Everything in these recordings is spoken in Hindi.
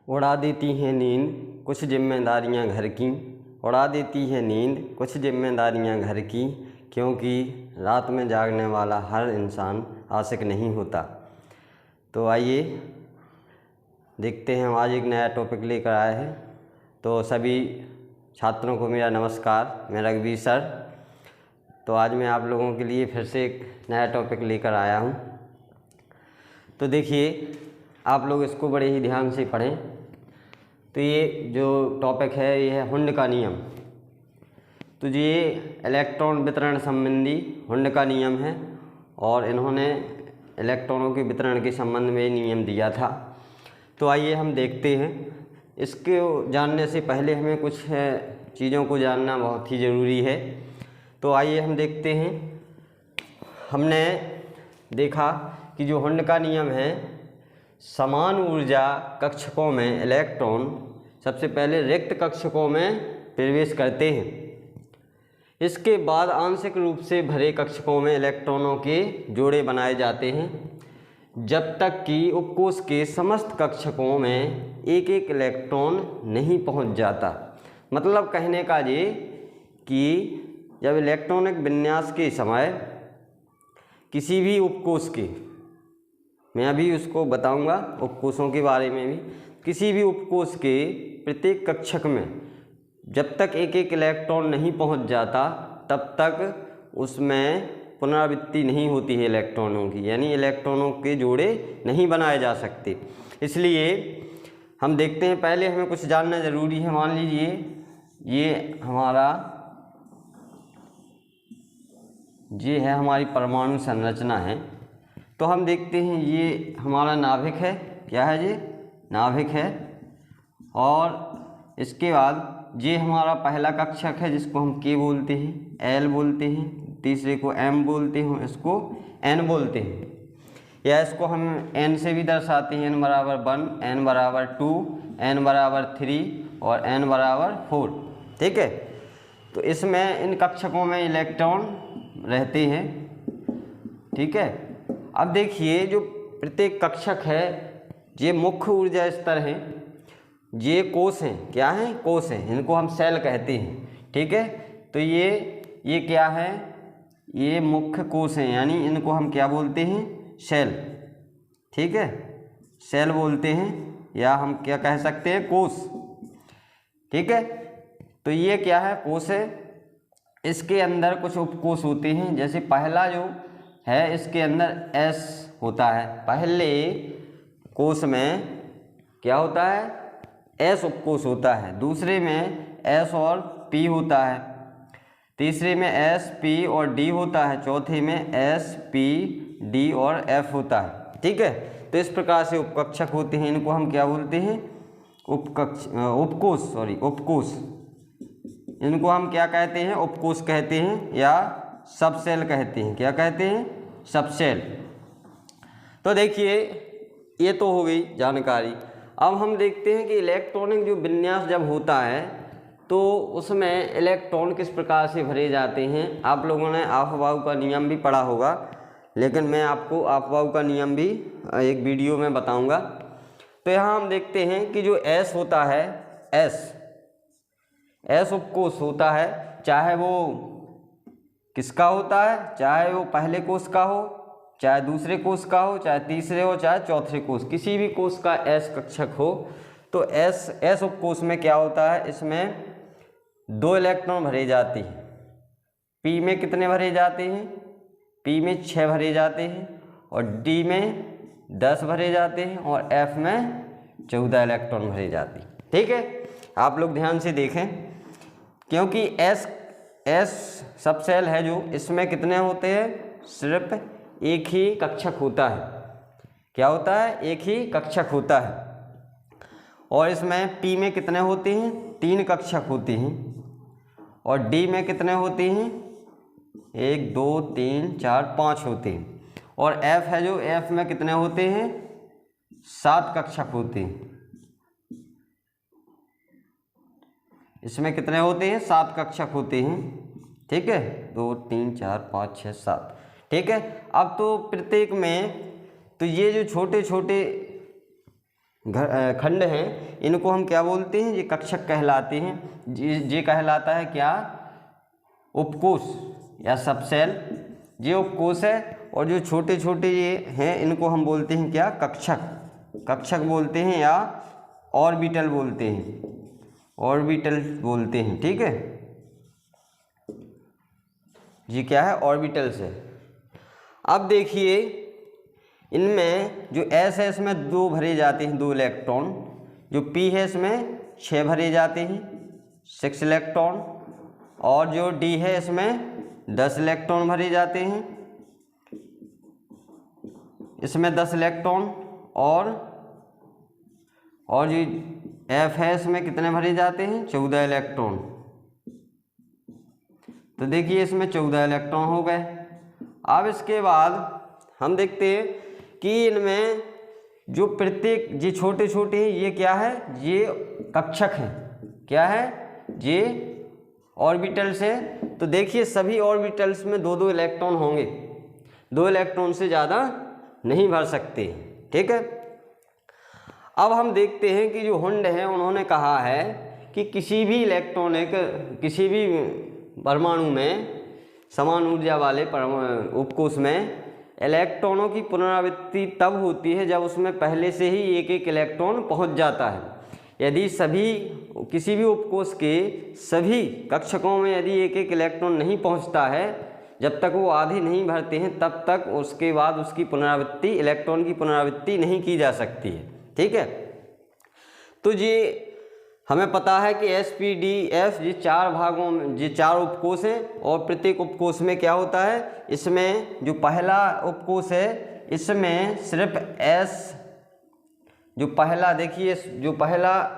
उड़ा देती हैं नींद कुछ जिम्मेदारियां घर की, उड़ा देती है नींद कुछ जिम्मेदारियां घर की, क्योंकि रात में जागने वाला हर इंसान आशिक नहीं होता। तो आइए देखते हैं, हम आज एक नया टॉपिक लेकर आए हैं। तो सभी छात्रों को मेरा नमस्कार, मैं रघुवीर सर। तो आज मैं आप लोगों के लिए फिर से एक नया टॉपिक लेकर आया हूँ। तो देखिए, आप लोग इसको बड़े ही ध्यान से पढ़ें। तो ये जो टॉपिक है ये है हुंड का नियम। तो ये इलेक्ट्रॉन वितरण संबंधी हुंड का नियम है और इन्होंने इलेक्ट्रॉनों के वितरण के संबंध में नियम दिया था। तो आइए हम देखते हैं। इसके जानने से पहले हमें कुछ चीज़ों को जानना बहुत ही ज़रूरी है। तो आइए हम देखते हैं। हमने देखा कि जो हुंड का नियम है, समान ऊर्जा कक्षकों में इलेक्ट्रॉन सबसे पहले रिक्त कक्षकों में प्रवेश करते हैं। इसके बाद आंशिक रूप से भरे कक्षकों में इलेक्ट्रॉनों के जोड़े बनाए जाते हैं, जब तक कि उपकोष के समस्त कक्षकों में एक एक इलेक्ट्रॉन नहीं पहुंच जाता। मतलब कहने का ये कि जब इलेक्ट्रॉनिक विन्यास के समय किसी भी उपकोष के, मैं अभी उसको बताऊंगा उपकोषों के बारे में भी, किसी भी उपकोष के प्रत्येक कक्षक में जब तक एक एक इलेक्ट्रॉन नहीं पहुंच जाता तब तक उसमें पुनरावृत्ति नहीं होती है इलेक्ट्रॉनों की, यानी इलेक्ट्रॉनों के जोड़े नहीं बनाए जा सकते। इसलिए हम देखते हैं, पहले हमें कुछ जानना ज़रूरी है। मान लीजिए ये है हमारी परमाणु संरचना है। तो हम देखते हैं ये हमारा नाभिक है। क्या है? ये नाभिक है। और इसके बाद ये हमारा पहला कक्षक है जिसको हम के बोलते हैं, एल बोलते हैं, तीसरे को एम बोलते हैं, इसको एन बोलते हैं, या इसको हम एन से भी दर्शाते हैं। एन बराबर 1, एन बराबर 2, एन बराबर 3 और एन बराबर 4। ठीक है। तो इसमें इन कक्षकों में इलेक्ट्रॉन रहते हैं। ठीक है। अब देखिए, जो प्रत्येक कक्षक है ये मुख्य ऊर्जा स्तर हैं, ये कोष हैं। क्या हैं? कोष हैं। इनको हम सेल कहते हैं। ठीक है। तो ये क्या है? ये मुख्य कोष हैं, यानी इनको हम क्या बोलते हैं? सेल। ठीक है, सेल बोलते हैं, या हम क्या कह सकते हैं? कोष। ठीक है। तो ये क्या है? कोष है। इसके अंदर कुछ उपकोष होते हैं। जैसे पहला जो है, इसके अंदर एस होता है। पहले कोष में क्या होता है? एस उपकोष होता है। दूसरे में एस और पी होता है। तीसरे में एस, पी और डी होता है। चौथे में एस, पी, डी और एफ होता है। ठीक है। तो इस प्रकार से उपकक्षक होते हैं। इनको हम क्या बोलते हैं? उपकोष। इनको हम क्या कहते हैं? उपकोष कहते हैं, या सबसेल कहते हैं। क्या कहते हैं? सबसेल। तो देखिए, ये तो हो गई जानकारी। अब हम देखते हैं कि इलेक्ट्रॉनिक जो विन्यास जब होता है तो उसमें इलेक्ट्रॉन किस प्रकार से भरे जाते हैं। आप लोगों ने ऑफ-बाउ का नियम भी पढ़ा होगा, लेकिन मैं आपको ऑफ-बाउ का नियम भी एक वीडियो में बताऊंगा। तो यहाँ हम देखते हैं कि जो एस होता है, एस उपकोष होता है, चाहे वो किसका होता है, चाहे वो पहले कोष का हो, चाहे दूसरे कोष का हो, चाहे तीसरे हो, चाहे चौथे कोष, किसी भी कोष का एस कक्षक हो। तो एस उपकोष में क्या होता है? इसमें 2 इलेक्ट्रॉन भरे जाते हैं। पी में कितने भरे जाते हैं? पी में 6 भरे जाते हैं, और डी में 10 भरे जाते हैं, और एफ में 14 इलेक्ट्रॉन भरे जाते हैं। ठीक है। आप लोग ध्यान से देखें, क्योंकि एस सबसेल है जो, इसमें कितने होते हैं? सिर्फ एक ही कक्षक होता है। क्या होता है? एक ही कक्षक होता है। और इसमें पी में कितने होते हैं? 3 कक्षक होते हैं। और डी में कितने होते हैं? 1, 2, 3, 4, 5 होते हैं। और एफ है जो, एफ में कितने होते हैं? 7 कक्षक होते हैं। इसमें कितने होते हैं? 7 कक्षक होते हैं। ठीक है। 2, 3, 4, 5, 6, 7। ठीक है। अब तो प्रत्येक में, तो ये जो छोटे छोटे खंड हैं, इनको हम क्या बोलते हैं? ये कक्षक कहलाते हैं। ये कहलाता है क्या? उपकोष या सबसेल। ये उपकोष है, और जो छोटे छोटे ये हैं इनको हम बोलते हैं क्या? कक्षक। कक्षक बोलते हैं या ऑर्बिटल बोलते हैं, ऑर्बिटल बोलते हैं। ठीक है, ये क्या है? ऑर्बिटल्स है। अब देखिए इनमें जो एस है इसमें 2 भरे जाते हैं, 2 इलेक्ट्रॉन। जो पी है इसमें 6 भरे जाते हैं, 6 इलेक्ट्रॉन। और जो डी है इसमें 10 इलेक्ट्रॉन भरे जाते हैं, इसमें 10 इलेक्ट्रॉन। और जो एफ है इसमें कितने भरे जाते हैं? 14 इलेक्ट्रॉन। तो देखिए इसमें 14 इलेक्ट्रॉन हो गए। अब इसके बाद हम देखते हैं कि इनमें जो प्रत्येक ये छोटे छोटे हैं, ये क्या है? ये कक्षक हैं। क्या है? ये ऑर्बिटल्स है। तो देखिए सभी ऑर्बिटल्स में 2-2 इलेक्ट्रॉन होंगे, 2 इलेक्ट्रॉन से ज़्यादा नहीं भर सकते। ठीक है, अब हम देखते हैं कि जो हुंड है उन्होंने कहा है कि किसी भी इलेक्ट्रॉनिक, किसी भी परमाणु में, समान ऊर्जा वाले उपकोष में इलेक्ट्रॉनों की पुनरावृत्ति तब होती है जब उसमें पहले से ही एक एक इलेक्ट्रॉन पहुंच जाता है। यदि किसी भी उपकोष के सभी कक्षकों में यदि एक एक इलेक्ट्रॉन नहीं पहुंचता है, जब तक वो आधे नहीं भरते हैं, तब तक उसके बाद उसकी पुनरावृत्ति, इलेक्ट्रॉन की पुनरावृत्ति नहीं की जा सकती है। ठीक है, तो ये हमें पता है कि एस पी डी एफ ये 4 भागों में, ये 4 उपकोष हैं। और प्रत्येक उपकोष में क्या होता है? इसमें जो पहला उपकोष है इसमें सिर्फ एस, जो पहला, देखिए जो पहला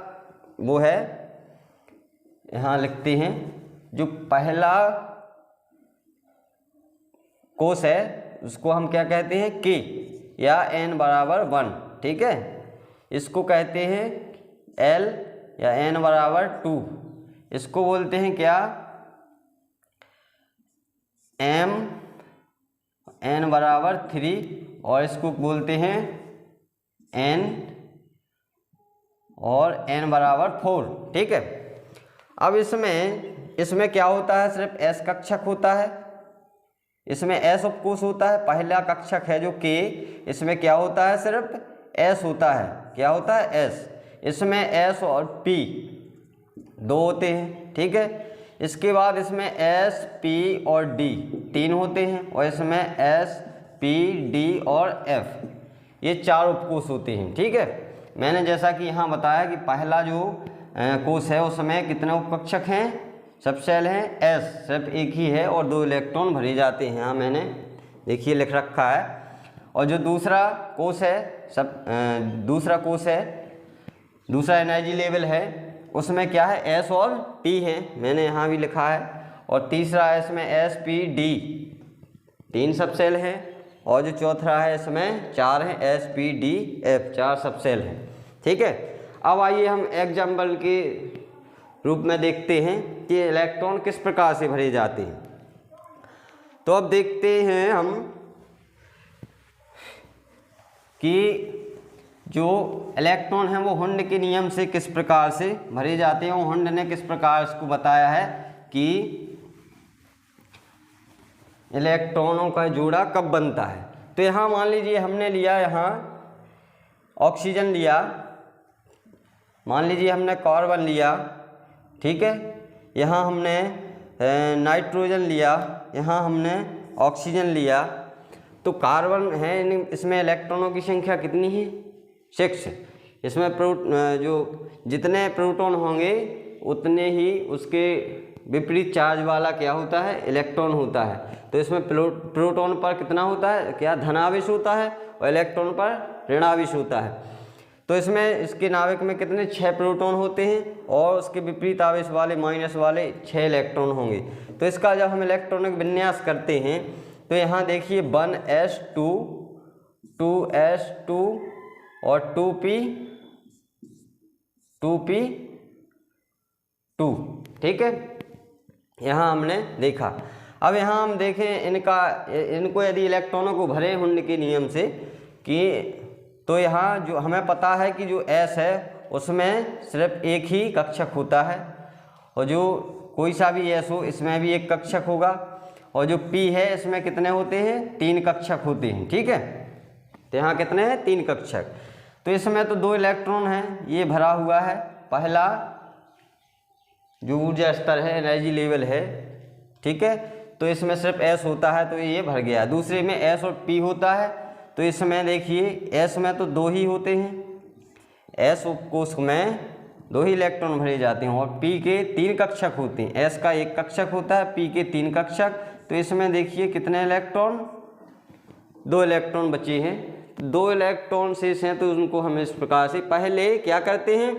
वो है, यहाँ लिखते हैं, जो पहला कोष है उसको हम क्या कहते हैं? के या n बराबर 1। ठीक है, इसको कहते हैं L या n बराबर 2। इसको बोलते हैं क्या? m, n बराबर 3, और इसको बोलते हैं n, और n बराबर 4। ठीक है, अब इसमें क्या होता है? सिर्फ s कक्षक होता है, इसमें s उपकोष होता है। पहला कक्षक है जो k, इसमें क्या होता है? सिर्फ s होता है। क्या होता है? s। इसमें s और p 2 होते हैं। ठीक है, इसके बाद इसमें s, p और d 3 होते हैं, और इसमें s, p, d और f ये 4 उपकोष होते हैं। ठीक है, मैंने जैसा कि यहाँ बताया कि पहला जो कोष है उसमें कितने उपकक्षक हैं? सबसेल हैं s, सिर्फ एक ही है, और 2 इलेक्ट्रॉन भरे जाते हैं। यहाँ मैंने देखिए लिख रखा है। और जो दूसरा कोष है, दूसरा एनर्जी लेवल है, उसमें क्या है? s और p है, मैंने यहाँ भी लिखा है। और तीसरा है इसमें s, p, d 3 सबसेल हैं। और जो चौथा है इसमें 4 हैं, s, p, d, f 4 subshell हैं। ठीक है, अब आइए हम एग्जाम्पल के रूप में देखते हैं कि इलेक्ट्रॉन किस प्रकार से भरे जाते हैं। तो अब देखते हैं हम कि जो इलेक्ट्रॉन हैं वो हुंड के नियम से किस प्रकार से भरे जाते हैं। हुंड ने किस प्रकार इसको बताया है कि इलेक्ट्रॉनों का जोड़ा कब बनता है। तो यहाँ मान लीजिए हमने लिया, यहाँ ऑक्सीजन लिया, मान लीजिए हमने कार्बन लिया। ठीक है, यहाँ हमने नाइट्रोजन लिया, यहाँ हमने ऑक्सीजन लिया। तो कार्बन है, इसमें इलेक्ट्रॉनों की संख्या कितनी है? 6। इसमें जो जितने प्रोटॉन होंगे उतने ही उसके विपरीत चार्ज वाला क्या होता है? इलेक्ट्रॉन होता है। तो इसमें प्रोटॉन पर कितना होता है? क्या धनावेश होता है, और इलेक्ट्रॉन पर ऋणावेश होता है। तो इसमें इसके नाभिक में कितने? 6 प्रोटॉन होते हैं, और उसके विपरीत आवेश वाले, माइनस वाले 6 इलेक्ट्रॉन होंगे। तो इसका जब हम इलेक्ट्रॉनिक विन्यास करते हैं तो यहाँ देखिए 1s2, 2s2 और 2p2। ठीक है, यहाँ हमने देखा। अब यहाँ हम देखें इनको यदि इलेक्ट्रॉनों को भरे हुंड के नियम से कि तो यहाँ जो हमें पता है कि जो S है उसमें सिर्फ एक ही कक्षक होता है, और जो कोई सा भी S हो इसमें भी एक कक्षक होगा, और जो P है इसमें कितने होते हैं, 3 कक्षक होते हैं। ठीक है, तो यहाँ कितने हैं, 3 कक्षक। तो इसमें तो 2 इलेक्ट्रॉन हैं, ये भरा हुआ है। पहला जो ऊर्जा स्तर है, एनर्जी लेवल है, ठीक है, तो इसमें सिर्फ S होता है तो ये भर गया। दूसरे में S और P होता है, तो इसमें देखिए S में तो 2 ही होते हैं, S उपकोष में 2 ही इलेक्ट्रॉन भरे जाते हैं, और P के 3 कक्षक होते हैं। S का 1 कक्षक होता है, P के 3 कक्षक। तो इसमें देखिए कितने इलेक्ट्रॉन, 2 इलेक्ट्रॉन बचे हैं। 2 इलेक्ट्रॉन शेष हैं, तो उनको हम इस प्रकार से पहले क्या करते हैं,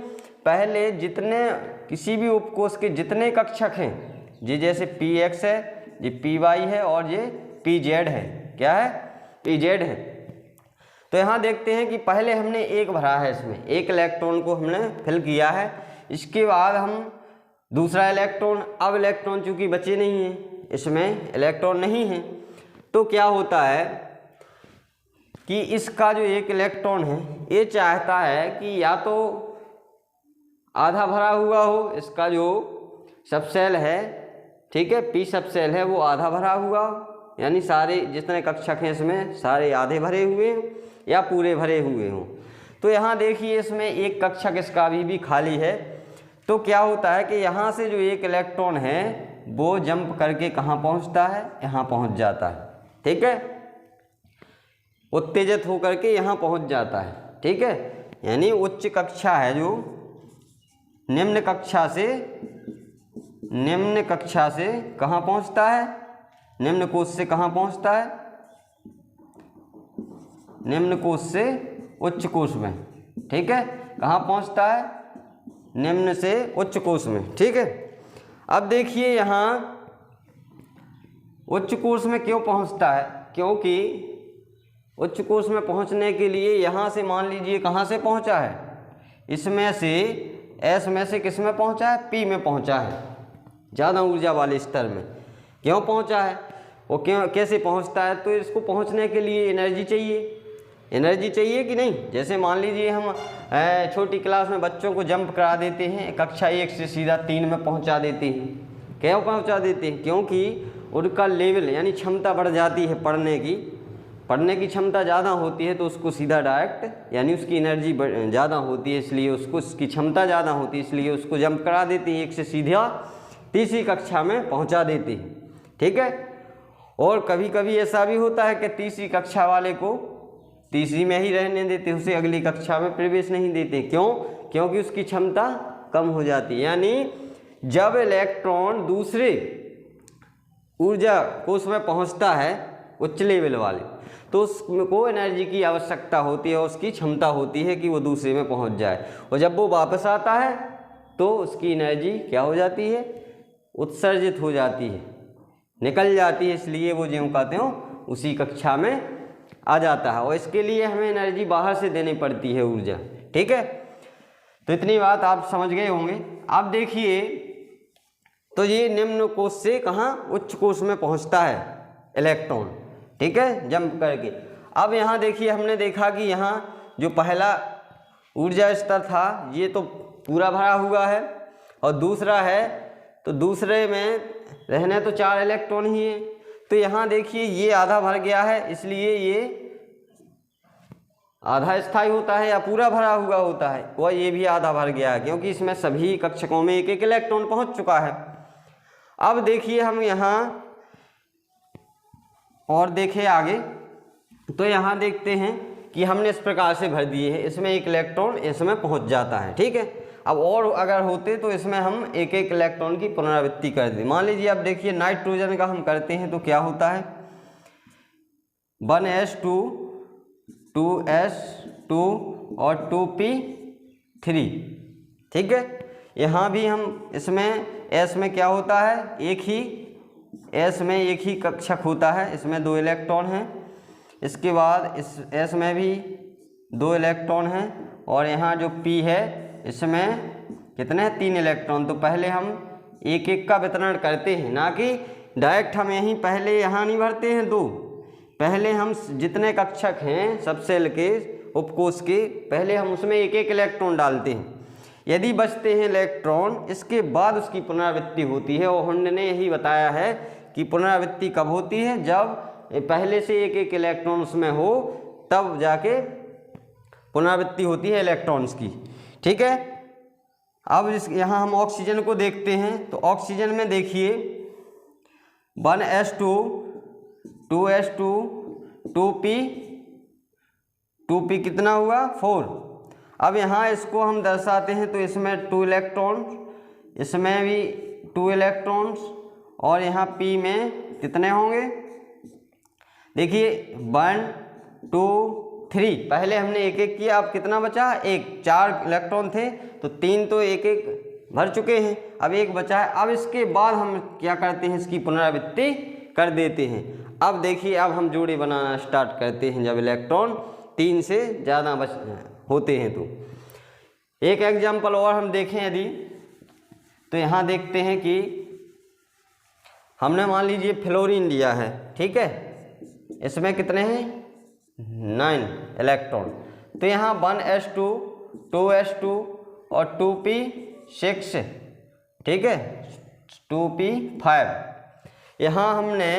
पहले जितने किसी भी उपकोष के जितने कक्षक हैं, ये जैसे Px है, ये Py है और ये Pz है, क्या है, Pz है। तो यहाँ देखते हैं कि पहले हमने 1 भरा है, इसमें 1 इलेक्ट्रॉन को हमने फिल किया है। इसके बाद हम दूसरा इलेक्ट्रॉन, अब इलेक्ट्रॉन चूँकि बचे नहीं हैं, इसमें इलेक्ट्रॉन नहीं है, तो क्या होता है कि इसका जो 1 इलेक्ट्रॉन है ये चाहता है कि या तो आधा भरा हुआ हो, इसका जो सबसेल है, ठीक है, P सबसेल है, वो आधा भरा हुआ हो, यानी सारे जितने कक्षक हैं इसमें सारे आधे भरे हुए हों या पूरे भरे हुए हों। तो यहाँ देखिए इसमें 1 कक्षक इसका अभी भी खाली है। तो क्या होता है कि यहाँ से जो 1 इलेक्ट्रॉन है वो जंप करके कहाँ पहुँचता है, यहाँ पहुँच जाता है। ठीक है, उत्तेजित होकर के यहाँ पहुँच जाता है। ठीक है, यानी उच्च कक्षा है जो निम्न कक्षा से कहाँ पहुँचता है, निम्न कोश से कहाँ पहुँचता है, निम्न कोश से उच्च कोश में। ठीक है, कहाँ पहुँचता है, निम्न से उच्च कोश में। ठीक है, अब देखिए यहाँ उच्च कोश में क्यों पहुँचता है, क्योंकि उच्च कोश में पहुँचने के लिए यहाँ से मान लीजिए कहाँ से पहुँचा है, इसमें से S में से किस में पहुँचा है, P में पहुँचा है, ज़्यादा ऊर्जा वाले स्तर में। क्यों पहुँचा है, वो क्यों कैसे पहुँचता है, तो इसको पहुँचने के लिए एनर्जी चाहिए कि नहीं। जैसे मान लीजिए हम छोटी क्लास में बच्चों को जंप करा देते हैं, कक्षा 1 से सीधा 3 में पहुँचा देते हैं। क्यों पहुँचा देते हैं, क्योंकि उनका लेवल यानी क्षमता बढ़ जाती है, पढ़ने की क्षमता ज़्यादा होती है, तो उसको सीधा डायरेक्ट यानी उसकी एनर्जी ज़्यादा होती है, इसलिए उसकी क्षमता ज़्यादा होती है, इसलिए उसको जंप करा देती है, 1 से सीधा तीसरी कक्षा में पहुंचा देती है। ठीक है, और कभी कभी ऐसा भी होता है कि तीसरी कक्षा वाले को तीसरी में ही रहने देते, उसे अगली कक्षा में प्रवेश नहीं देते। क्यों, क्योंकि उसकी क्षमता कम हो जाती है। यानी जब इलेक्ट्रॉन दूसरे ऊर्जा कोश में पहुंचता है उच्च लेवल वाले, तो उसको एनर्जी की आवश्यकता होती है, उसकी क्षमता होती है कि वो दूसरे में पहुंच जाए, और जब वो वापस आता है तो उसकी एनर्जी क्या हो जाती है, उत्सर्जित हो जाती है, निकल जाती है, इसलिए वो ज्यों कहते हो उसी कक्षा में आ जाता है, और इसके लिए हमें एनर्जी बाहर से देनी पड़ती है, ऊर्जा। ठीक है, तो इतनी बात आप समझ गए होंगे। आप देखिए, तो ये निम्न कोश से कहाँ, उच्च कोश में पहुँचता है इलेक्ट्रॉन। ठीक है, जंप करके। अब यहाँ देखिए, हमने देखा कि यहाँ जो पहला ऊर्जा स्तर था ये तो पूरा भरा हुआ है, और दूसरा है तो दूसरे में रहने तो 4 इलेक्ट्रॉन ही है। तो यहाँ देखिए ये आधा भर गया है, इसलिए ये आधा स्थायी होता है या पूरा भरा हुआ होता है, वह ये भी आधा भर गया है, क्योंकि इसमें सभी कक्षकों में 1 इलेक्ट्रॉन पहुँच चुका है। अब देखिए हम यहाँ और देखें आगे, तो यहाँ देखते हैं कि हमने इस प्रकार से भर दिए हैं, इसमें 1 इलेक्ट्रॉन इसमें पहुँच जाता है। ठीक है, अब और अगर होते तो इसमें हम 1 इलेक्ट्रॉन की पुनरावृत्ति कर दें। मान लीजिए अब देखिए नाइट्रोजन का हम करते हैं तो क्या होता है, 1s2 2s2 और 2p3। ठीक है, यहाँ भी हम इसमें s में क्या होता है, s में एक ही कक्षक होता है, इसमें 2 इलेक्ट्रॉन हैं। इसके बाद इस s में भी 2 इलेक्ट्रॉन हैं, और यहाँ जो p है इसमें कितने हैं, 3 इलेक्ट्रॉन। तो पहले हम 1 का वितरण करते हैं, ना कि डायरेक्ट हम यहीं पहले यहाँ नहीं भरते हैं 2, पहले हम जितने कक्षक हैं सब सेल के उपकोष के, पहले हम उसमें एक एक इलेक्ट्रॉन डालते हैं। यदि बचते हैं इलेक्ट्रॉन, इसके बाद उसकी पुनरावृत्ति होती है। और हमने यही बताया है कि पुनरावृत्ति कब होती है, जब पहले से एक एक इलेक्ट्रॉन उसमें हो, तब जाके पुनरावृत्ति होती है इलेक्ट्रॉन्स की। ठीक है। अब यहाँ हम ऑक्सीजन को देखते हैं, तो ऑक्सीजन में देखिए 1s2 2s2 2p कितना हुआ 4। अब यहाँ इसको हम दर्शाते हैं तो इसमें 2 इलेक्ट्रॉन, इसमें भी 2 इलेक्ट्रॉन्स, और यहाँ p में कितने होंगे देखिए 1 2 3। पहले हमने एक एक किया, अब कितना बचा, एक। 4 इलेक्ट्रॉन थे तो 3 तो एक एक भर चुके हैं, अब एक बचा है। अब इसके बाद हम क्या करते हैं, इसकी पुनरावृत्ति कर देते हैं। अब देखिए, अब हम जोड़े बनाना स्टार्ट करते हैं जब इलेक्ट्रॉन 3 से ज़्यादा होते हैं। तो एक एग्जाम्पल और हम देखें यदि, तो यहाँ देखते हैं कि हमने मान लीजिए फ्लोरीन लिया है। ठीक है, इसमें कितने हैं 9 इलेक्ट्रॉन। तो यहाँ 1s2 2s2 और 2p6, ठीक है 2p5। यहाँ हमने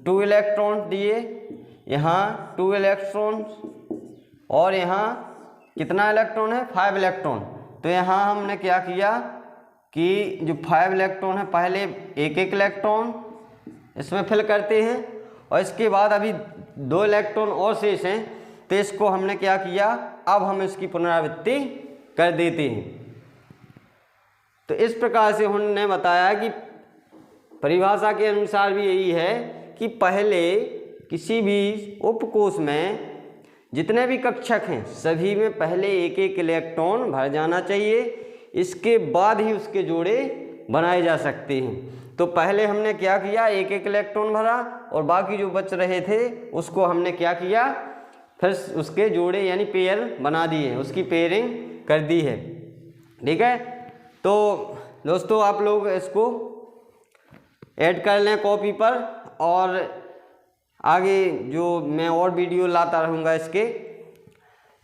2 इलेक्ट्रॉन दिए, यहाँ 2 इलेक्ट्रॉन, और यहाँ कितना इलेक्ट्रॉन है 5 इलेक्ट्रॉन। तो यहाँ हमने क्या किया कि जो 5 इलेक्ट्रॉन है, पहले एक एक इलेक्ट्रॉन इसमें फिल करते हैं, और इसके बाद अभी 2 इलेक्ट्रॉन और शेष हैं, तो इसको हमने क्या किया, अब हम इसकी पुनरावृत्ति कर देते हैं। तो इस प्रकार से उन्होंने बताया कि परिभाषा के अनुसार भी यही है कि पहले किसी भी उपकोष में जितने भी कक्षक हैं सभी में पहले एक एक इलेक्ट्रॉन भर जाना चाहिए, इसके बाद ही उसके जोड़े बनाए जा सकते हैं। तो पहले हमने क्या किया, एक एक इलेक्ट्रॉन भरा, और बाकी जो बच रहे थे उसको हमने क्या किया, फिर उसके जोड़े यानी पेयर बना दिए, उसकी पेयरिंग कर दी है। ठीक है। तो दोस्तों आप लोग इसको ऐड कर लें कॉपी पर, और आगे जो मैं और वीडियो लाता रहूँगा इसके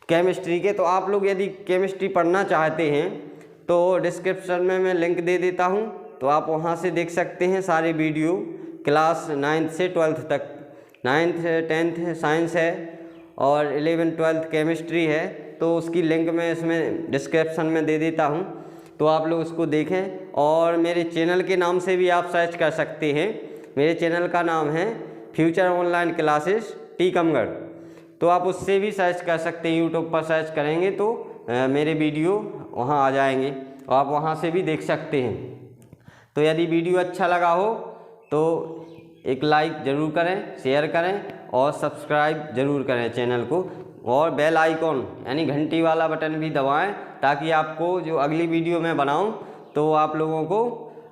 केमिस्ट्री के। तो आप लोग यदि केमिस्ट्री पढ़ना चाहते हैं तो डिस्क्रिप्शन में मैं लिंक दे देता हूँ, तो आप वहाँ से देख सकते हैं सारे वीडियो। क्लास 9th से 12th तक, 9th 10th साइंस है और 11th 12th केमिस्ट्री है, तो उसकी लिंक मैं इसमें डिस्क्रिप्शन में दे देता हूँ, तो आप लोग उसको देखें। और मेरे चैनल के नाम से भी आप सर्च कर सकते हैं। मेरे चैनल का नाम है फ्यूचर ऑनलाइन क्लासेस टीकमगढ़, तो आप उससे भी सर्च कर सकते हैं। यूट्यूब पर सर्च करेंगे तो मेरे वीडियो वहाँ आ जाएंगे, और आप वहाँ से भी देख सकते हैं। तो यदि वीडियो अच्छा लगा हो तो एक लाइक ज़रूर करें, शेयर करें और सब्सक्राइब ज़रूर करें चैनल को, और बेल आइकॉन यानी घंटी वाला बटन भी दबाएं, ताकि आपको जो अगली वीडियो मैं बनाऊं तो आप लोगों को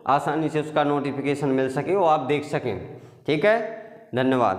आसानी से उसका नोटिफिकेशन मिल सके और आप देख सकें। ठीक है, धन्यवाद।